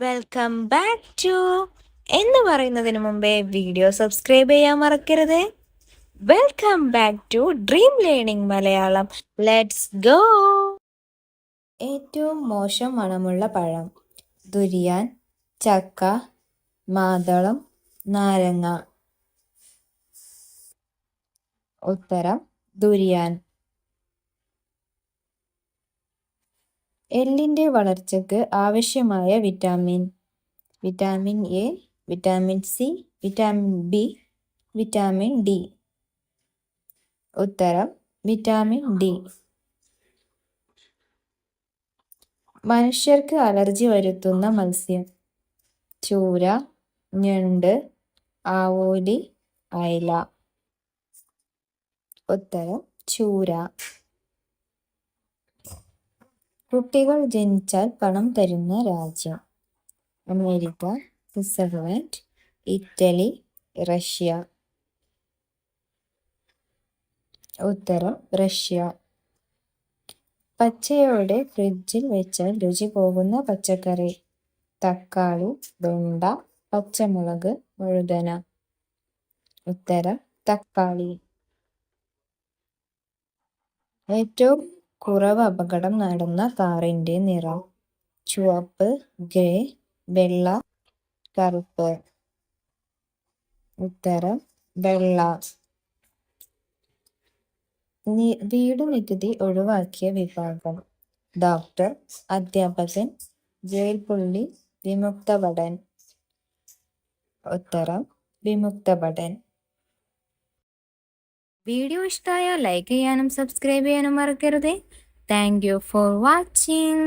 Welcome back to എന്ന് പറയുന്നതിന് മുമ്പേ വീഡിയോ സബ്സ്ക്രൈബ് ചെയ്യാൻ മറക്കരുത്. Welcome back to dream learning Malayalam. Let's go. ഏറ്റവും മോശം മണമുള്ള പഴം: ദുരിയാൻ, ചക്ക, മാതളം, നാരങ്ങ. ഉത്തരം ദുരിയാൻ. എല്ലിൻ്റെ വളർച്ചയ്ക്ക് ആവശ്യമായ vitamin: vitamin A, vitamin C, vitamin B, vitamin D. ഉത്തരം വിറ്റാമിൻ ഡി. മനുഷ്യർക്ക് അലർജി വരുത്തുന്ന മത്സ്യം: ചൂര, ഞണ്ട്, ആവോലി, അയല. ഉത്തരം ചൂര. കുട്ടികൾ ജനിച്ചാൽ പണം തരുന്ന രാജ്യം: അമേരിക്ക, സ്വിറ്റ്സർലൻഡ്, ഇറ്റലി, റഷ്യ. ഉത്തരം റഷ്യ. പച്ചയോടെ ഫ്രിഡ്ജിൽ വെച്ചാൽ രുചി പോകുന്ന പച്ചക്കറി: തക്കാളി, വെണ്ട, പച്ചമുളക്, വഴുതന. ഉത്തരം തക്കാളി. ഏറ്റവും കുറവ് അപകടം നടന്ന കാറിൻ്റെ നിറം: ചുവപ്പ്, ഗ്രേ, വെള്ള, കറുപ്പ്. ഉത്തരം വെള്ള. വീട് നികുതി ഒഴിവാക്കിയ വിഭാഗം: ഡോക്ടർ, അധ്യാപകൻ, ജയിൽ പുള്ളി, വിമുക്ത ഭടൻ. ഉത്തരം വിമുക്ത ഭടൻ. വീഡിയോ ഇഷ്ടമായാൽ ലൈക്ക് ചെയ്യാനും സബ്സ്ക്രൈബ് ചെയ്യാനും മറക്കരുത്. Thank you for watching.